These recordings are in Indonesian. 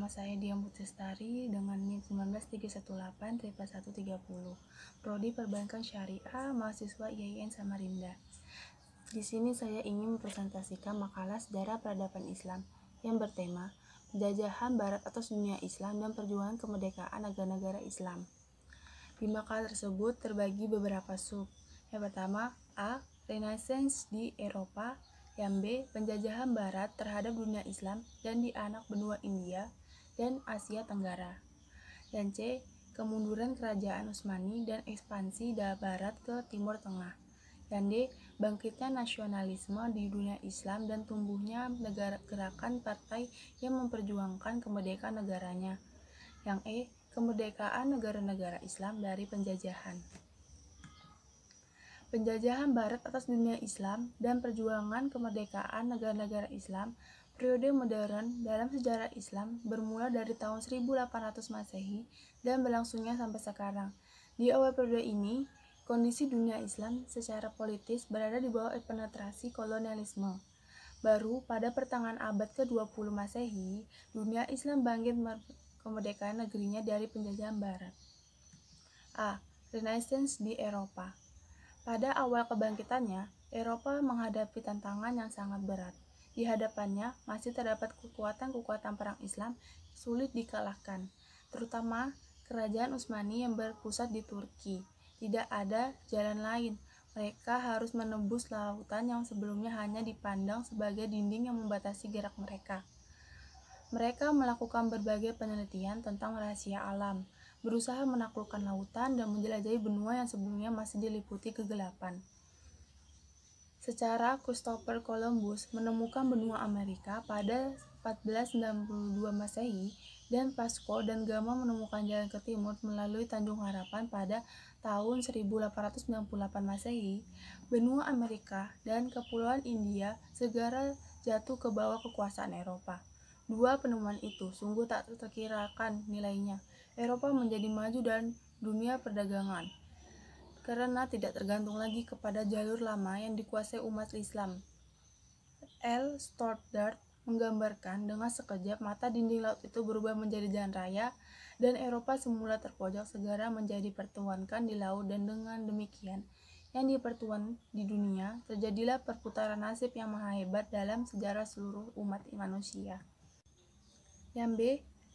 Nama saya Dian Putri dengan NIM 19318-130. Prodi Perbankan Syariah, mahasiswa IAIN Samarinda. Di sini saya ingin mempresentasikan makalah sejarah peradaban Islam yang bertema penjajahan Barat atas dunia Islam dan perjuangan kemerdekaan negara-negara Islam. Di makalah tersebut terbagi beberapa sub. Yang pertama, A. Renaissance di Eropa. Yang B. Penjajahan Barat terhadap dunia Islam dan di anak benua India dan Asia Tenggara. Dan C. Kemunduran kerajaan Utsmani dan ekspansi dari Barat ke Timur Tengah. Dan D. Bangkitnya nasionalisme di dunia Islam dan tumbuhnya gerakan partai yang memperjuangkan kemerdekaan negaranya. Yang E. Kemerdekaan negara-negara Islam dari penjajahan. Penjajahan Barat atas dunia Islam dan perjuangan kemerdekaan negara-negara Islam periode modern dalam sejarah Islam bermula dari tahun 1800 Masehi dan berlangsungnya sampai sekarang. Di awal periode ini, kondisi dunia Islam secara politis berada di bawah penetrasi kolonialisme. Baru pada pertengahan abad ke-20 Masehi, dunia Islam bangkit kemerdekaan negerinya dari penjajahan Barat. A. Renaissance di Eropa. Pada awal kebangkitannya, Eropa menghadapi tantangan yang sangat berat. Di hadapannya masih terdapat kekuatan-kekuatan perang Islam sulit dikalahkan, terutama kerajaan Utsmani yang berpusat di Turki. Tidak ada jalan lain. Mereka harus menembus lautan yang sebelumnya hanya dipandang sebagai dinding yang membatasi gerak mereka. Mereka melakukan berbagai penelitian tentang rahasia alam, berusaha menaklukkan lautan dan menjelajahi benua yang sebelumnya masih diliputi kegelapan. Secara Christopher Columbus menemukan benua Amerika pada 1492 Masehi dan Vasco da Gama menemukan jalan ke timur melalui Tanjung Harapan pada tahun 1898 Masehi. Benua Amerika dan Kepulauan India segera jatuh ke bawah kekuasaan Eropa. Dua penemuan itu sungguh tak terkirakan nilainya. Eropa menjadi maju dan dunia perdagangan karena tidak tergantung lagi kepada jalur lama yang dikuasai umat Islam. L. Stoddard menggambarkan dengan sekejap mata dinding laut itu berubah menjadi jalan raya dan Eropa semula terpojok segera menjadi pertuankan di laut, dan dengan demikian yang dipertuan di dunia terjadilah perputaran nasib yang maha hebat dalam sejarah seluruh umat manusia. Yang B.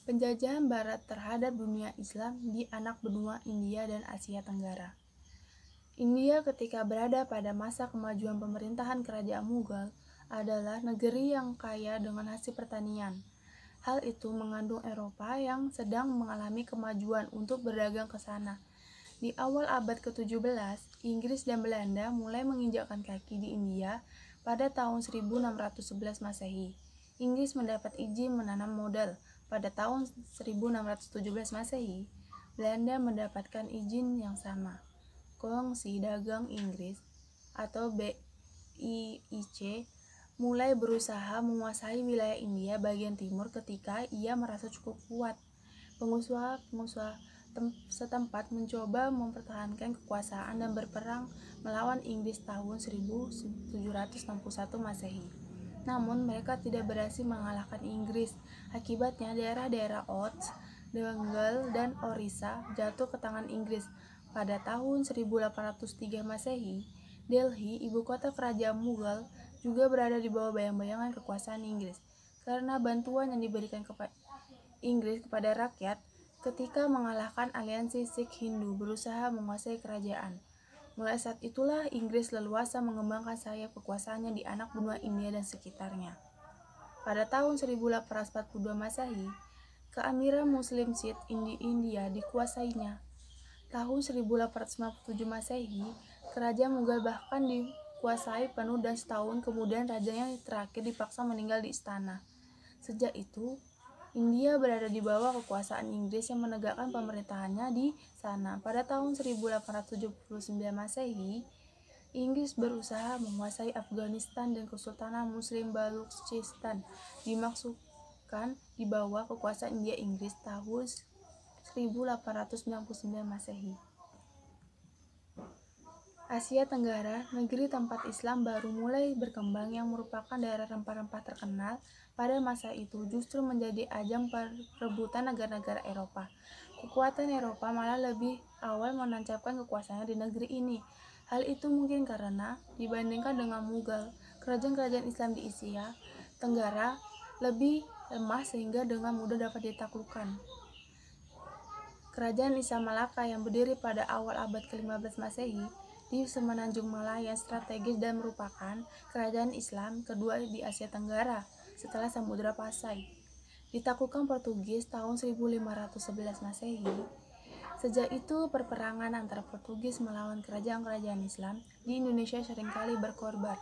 Penjajahan Barat terhadap dunia Islam di anak benua India dan Asia Tenggara. India ketika berada pada masa kemajuan pemerintahan kerajaan Mughal adalah negeri yang kaya dengan hasil pertanian. Hal itu mengandung Eropa yang sedang mengalami kemajuan untuk berdagang ke sana. Di awal abad ke-17, Inggris dan Belanda mulai menginjakkan kaki di India pada tahun 1611 Masehi. Inggris mendapat izin menanam modal pada tahun 1617 Masehi. Belanda mendapatkan izin yang sama. Kongsi Dagang Inggris atau BIIC mulai berusaha menguasai wilayah India bagian timur ketika ia merasa cukup kuat. Pengusaha setempat mencoba mempertahankan kekuasaan dan berperang melawan Inggris tahun 1761 Masehi. Namun mereka tidak berhasil mengalahkan Inggris. Akibatnya daerah-daerah Oudh, Bengal, dan Orissa jatuh ke tangan Inggris. Pada tahun 1803 Masehi, Delhi, ibu kota kerajaan Mughal, juga berada di bawah bayang-bayangan kekuasaan Inggris. Karena bantuan yang diberikan Inggris kepada rakyat ketika mengalahkan aliansi Sikh Hindu berusaha menguasai kerajaan. Mulai saat itulah Inggris leluasa mengembangkan sayap kekuasaannya di anak benua India dan sekitarnya. Pada tahun 1842 Masehi, keamiran Muslim Sikh India dikuasainya. Tahun 1857 Masehi, kerajaan Mughal bahkan dikuasai penuh dan setahun kemudian rajanya terakhir dipaksa meninggal di istana. Sejak itu, India berada di bawah kekuasaan Inggris yang menegakkan pemerintahannya di sana. Pada tahun 1879 Masehi, Inggris berusaha menguasai Afghanistan dan Kesultanan Muslim Baluchistan dimaksudkan di bawah kekuasaan India Inggris tahun 1899 Masehi. Asia Tenggara, negeri tempat Islam baru mulai berkembang yang merupakan daerah rempah-rempah terkenal pada masa itu justru menjadi ajang perebutan negara-negara Eropa. Kekuatan Eropa malah lebih awal menancapkan kekuasaannya di negeri ini. Hal itu mungkin karena dibandingkan dengan Mughal, kerajaan-kerajaan Islam di Asia Tenggara lebih lemah sehingga dengan mudah dapat ditaklukkan. Kerajaan Islam Malaka yang berdiri pada awal abad ke-15 Masehi di Semenanjung Malaya strategis dan merupakan kerajaan Islam kedua di Asia Tenggara setelah Samudra Pasai. Ditaklukkan Portugis tahun 1511 Masehi. Sejak itu perperangan antara Portugis melawan kerajaan-kerajaan Islam di Indonesia seringkali berkorban.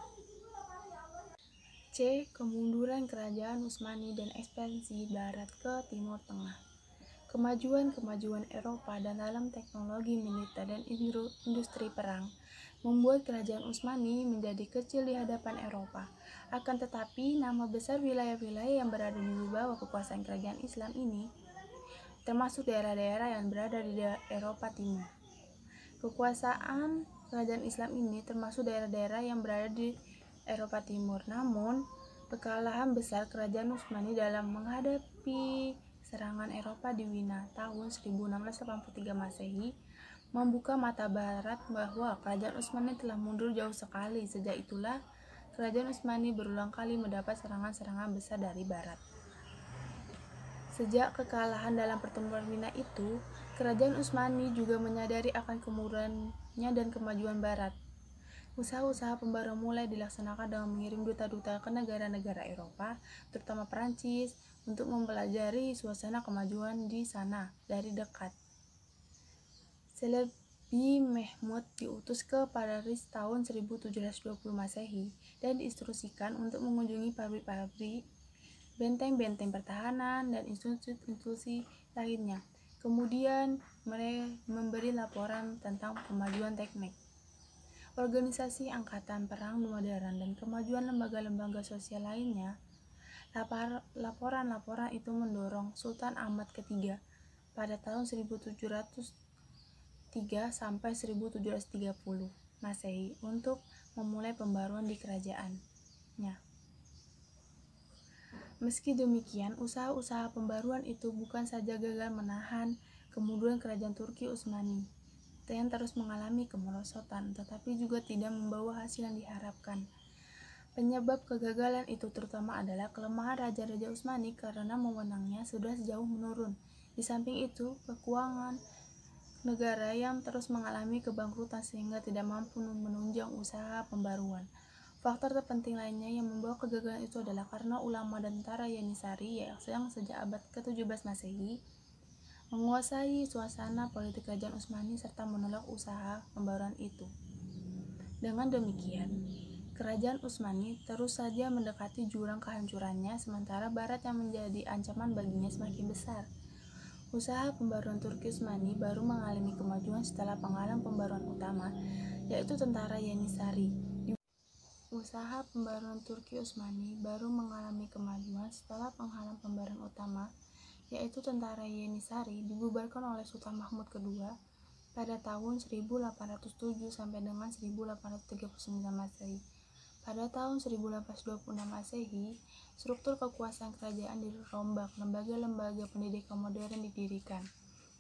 C. Kemunduran kerajaan Utsmani dan ekspansi Barat ke Timur Tengah. Kemajuan-kemajuan Eropa dalam teknologi militer dan industri perang membuat kerajaan Utsmani menjadi kecil di hadapan Eropa. Akan tetapi, nama besar wilayah-wilayah yang berada di bawah kekuasaan kerajaan Islam ini, termasuk daerah-daerah yang berada di Eropa Timur. Kekuasaan kerajaan Islam ini termasuk daerah-daerah yang berada di Eropa Timur. Namun, kekalahan besar kerajaan Utsmani dalam menghadapi serangan Eropa di Wina tahun 1683 Masehi membuka mata Barat bahwa kerajaan Utsmani telah mundur jauh sekali. Sejak itulah kerajaan Utsmani berulang kali mendapat serangan-serangan besar dari Barat. Sejak kekalahan dalam pertempuran Wina itu, kerajaan Utsmani juga menyadari akan kemundurannya dan kemajuan Barat. Usaha-usaha pembaruan mulai dilaksanakan dengan mengirim duta-duta ke negara-negara Eropa, terutama Prancis, untuk mempelajari suasana kemajuan di sana dari dekat. Selebih Mehmud diutus ke Paris tahun 1720 Masehi dan diinstruksikan untuk mengunjungi pabrik-pabrik, benteng-benteng pertahanan, dan institusi lainnya. Kemudian mereka memberi laporan tentang kemajuan teknik, organisasi angkatan perang modern, dan kemajuan lembaga-lembaga sosial lainnya. Laporan-laporan itu mendorong Sultan Ahmad III pada tahun 1703 sampai 1730 Masehi untuk memulai pembaruan di kerajaannya. Meski demikian, usaha-usaha pembaruan itu bukan saja gagal menahan kemunduran kerajaan Turki Utsmani yang terus mengalami kemerosotan, tetapi juga tidak membawa hasil yang diharapkan. Penyebab kegagalan itu terutama adalah kelemahan Raja-Raja Utsmani karena wewenangnya sudah jauh menurun. Di samping itu, keuangan negara yang terus mengalami kebangkrutan sehingga tidak mampu menunjang usaha pembaruan. Faktor terpenting lainnya yang membawa kegagalan itu adalah karena ulama dan tentara Yanisari yang sejak abad ke-17 Masehi menguasai suasana politik kerajaan Utsmani serta menolak usaha pembaruan itu. Dengan demikian, kerajaan Utsmani terus saja mendekati jurang kehancurannya, sementara Barat yang menjadi ancaman baginya semakin besar. Usaha pembaruan Turki Utsmani baru mengalami kemajuan setelah penghalang pembaruan utama, yaitu tentara Yanisari. Usaha pembaruan Turki Utsmani baru mengalami kemajuan setelah penghalang pembaruan utama, yaitu tentara Yenisari, dibubarkan oleh Sultan Mahmud II pada tahun 1807 sampai dengan 1839 Masehi. Pada tahun 1826 Masehi, struktur kekuasaan kerajaan dirombak, lembaga-lembaga pendidikan modern didirikan,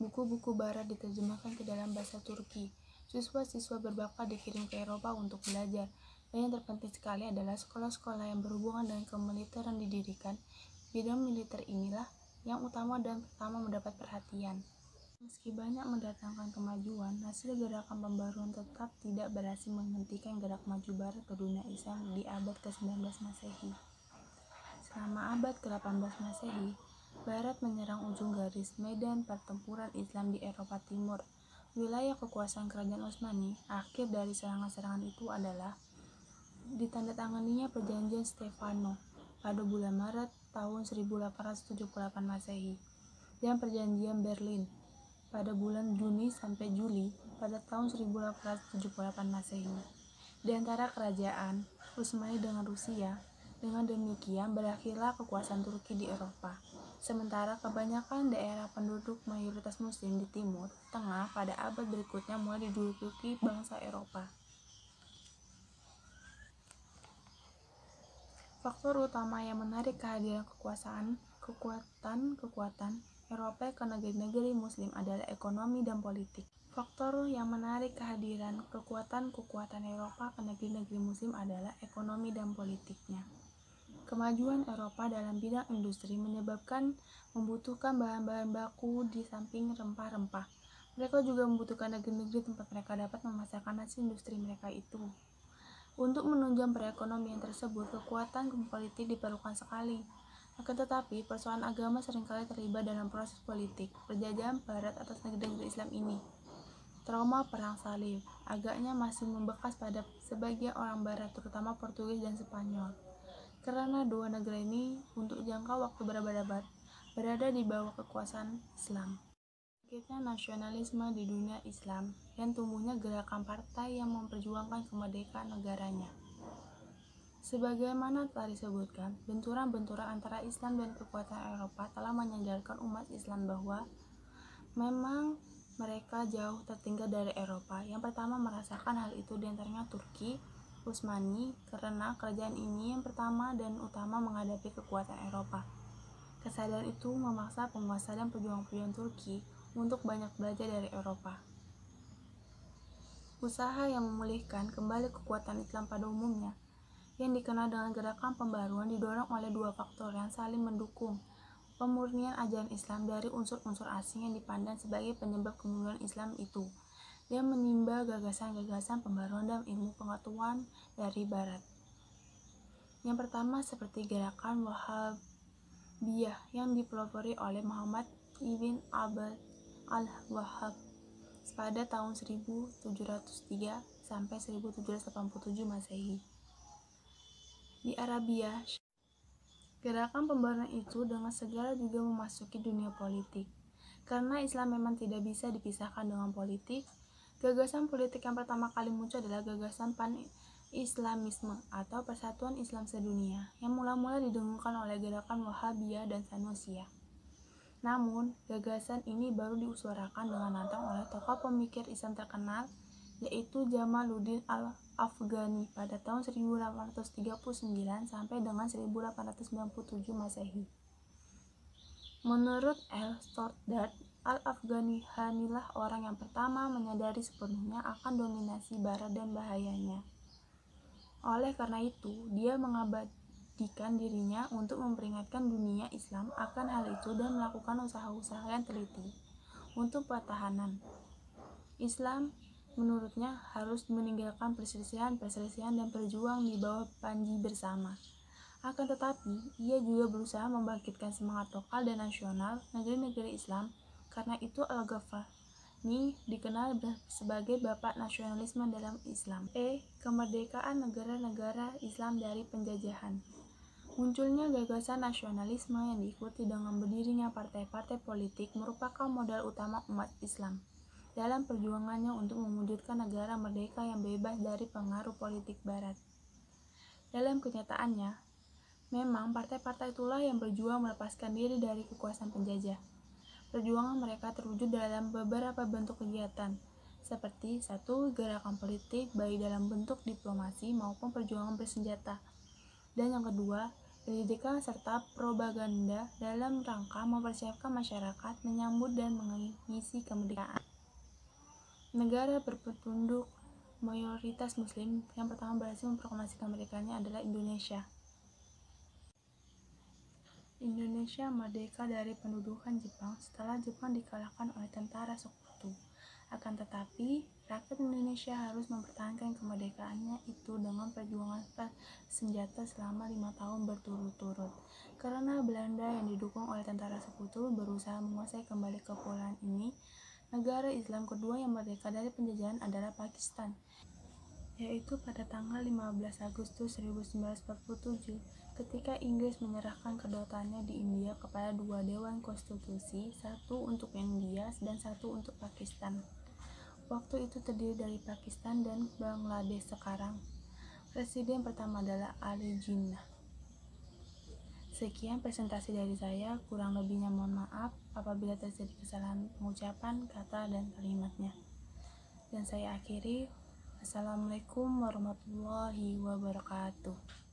buku-buku Barat diterjemahkan ke dalam bahasa Turki, siswa-siswa berbakat dikirim ke Eropa untuk belajar, dan yang terpenting sekali adalah sekolah-sekolah yang berhubungan dengan kemiliteran didirikan. Bidang militer inilah yang utama dan pertama mendapat perhatian. Meski banyak mendatangkan kemajuan, hasil gerakan pembaruan tetap tidak berhasil menghentikan gerak maju Barat ke dunia Islam di abad ke-19 Masehi. Selama abad ke-18 Masehi, Barat menyerang ujung garis medan pertempuran Islam di Eropa Timur. Wilayah kekuasaan kerajaan Utsmani. Akhir dari serangan-serangan itu adalah ditandatanganinya Perjanjian Stefano pada bulan Maret tahun 1878 Masehi dan Perjanjian Berlin pada bulan Juni sampai Juli pada tahun 1878 Masehi di antara kerajaan Utsmani dengan Rusia. Dengan demikian berakhirlah kekuasaan Turki di Eropa. Sementara kebanyakan daerah penduduk mayoritas muslim di Timur Tengah pada abad berikutnya mulai diduduki bangsa Eropa. Faktor utama yang menarik kehadiran kekuatan Eropa ke negeri-negeri Muslim adalah ekonomi dan politik. Faktor yang menarik kehadiran kekuatan Eropa ke negeri-negeri Muslim adalah ekonomi dan politiknya. Kemajuan Eropa dalam bidang industri menyebabkan membutuhkan bahan-bahan baku di samping rempah-rempah. Mereka juga membutuhkan negeri-negeri tempat mereka dapat memasarkan hasil industri mereka itu. Untuk menunjang perekonomian tersebut, kekuatan politik diperlukan sekali. Akan tetapi, persoalan agama seringkali terlibat dalam proses politik penjajahan Barat atas negeri-negeri Islam ini. Trauma Perang Salib agaknya masih membekas pada sebagian orang Barat, terutama Portugis dan Spanyol. Karena dua negara ini untuk jangka waktu berabad-abad berada di bawah kekuasaan Islam. Bangkitnya nasionalisme di dunia Islam dan tumbuhnya gerakan partai yang memperjuangkan kemerdekaan negaranya. Sebagaimana telah disebutkan, benturan-benturan antara Islam dan kekuatan Eropa telah menyadarkan umat Islam bahwa memang mereka jauh tertinggal dari Eropa. Yang pertama merasakan hal itu diantaranya Turki Utsmani, karena kerajaan ini yang pertama dan utama menghadapi kekuatan Eropa. Kesadaran itu memaksa penguasa dan pejuang-pejuang Turki untuk banyak belajar dari Eropa. Usaha yang memulihkan kembali kekuatan Islam pada umumnya, yang dikenal dengan gerakan pembaruan, didorong oleh dua faktor yang saling mendukung. Pemurnian ajaran Islam dari unsur-unsur asing yang dipandang sebagai penyebab kemunduran Islam itu, dan menimba gagasan-gagasan pembaruan dalam ilmu pengetahuan dari Barat. Yang pertama seperti gerakan Wahhabiyah yang dipelopori oleh Muhammad ibn Abd al-Wahhab pada tahun 1703 sampai 1787 Masehi. Di Arabia, gerakan pembaruan itu dengan segera juga memasuki dunia politik. Karena Islam memang tidak bisa dipisahkan dengan politik, gagasan politik yang pertama kali muncul adalah gagasan pan-Islamisme atau Persatuan Islam Sedunia yang mula-mula didengungkan oleh gerakan Wahhabiyah dan Sanusiyah. Namun, gagasan ini baru diusuarakan dengan lantang oleh tokoh pemikir Islam terkenal, yaitu Jamaluddin al-Afghani pada tahun 1839 sampai dengan 1897 Masehi. Menurut L. Stoddard, Al-Afghanilah orang yang pertama menyadari sepenuhnya akan dominasi Barat dan bahayanya. Oleh karena itu, dia mengabadikan dirinya untuk memperingatkan dunia Islam akan hal itu dan melakukan usaha-usaha yang teliti untuk pertahanan. Islam, menurutnya, harus meninggalkan perselisihan dan berjuang di bawah panji bersama. Akan tetapi, ia juga berusaha membangkitkan semangat lokal dan nasional negeri-negeri Islam. Karena itu Al-Ghazali dikenal sebagai bapak nasionalisme dalam Islam. Kemerdekaan negara-negara Islam dari penjajahan. Munculnya gagasan nasionalisme yang diikuti dengan berdirinya partai-partai politik merupakan modal utama umat Islam dalam perjuangannya untuk mewujudkan negara merdeka yang bebas dari pengaruh politik Barat. Dalam kenyataannya, memang partai-partai itulah yang berjuang melepaskan diri dari kekuasaan penjajah. Perjuangan mereka terwujud dalam beberapa bentuk kegiatan, seperti 1. Gerakan politik baik dalam bentuk diplomasi maupun perjuangan bersenjata, dan yang kedua, pendidikan serta propaganda dalam rangka mempersiapkan masyarakat menyambut dan mengisi kemerdekaan. Negara berpenduduk mayoritas Muslim yang pertama berhasil memproklamasikan kemerdekaannya adalah Indonesia. Indonesia merdeka dari pendudukan Jepang setelah Jepang dikalahkan oleh tentara Sekutu. Akan tetapi, rakyat Indonesia harus mempertahankan kemerdekaannya itu dengan perjuangan senjata selama 5 tahun berturut-turut. Karena Belanda yang didukung oleh tentara Sekutu berusaha menguasai kembali kepulauan ini, negara Islam kedua yang merdeka dari penjajahan adalah Pakistan, yaitu pada tanggal 15 Agustus 1947 ketika Inggris menyerahkan kedaulatannya di India kepada dua dewan konstitusi, satu untuk India dan satu untuk Pakistan. Waktu itu terdiri dari Pakistan dan Bangladesh sekarang. Presiden pertama adalah Ali Jinnah. Sekian presentasi dari saya, kurang lebihnya mohon maaf apabila terjadi kesalahan pengucapan kata dan kalimatnya. Dan saya akhiri, Assalamualaikum warahmatullahi wabarakatuh.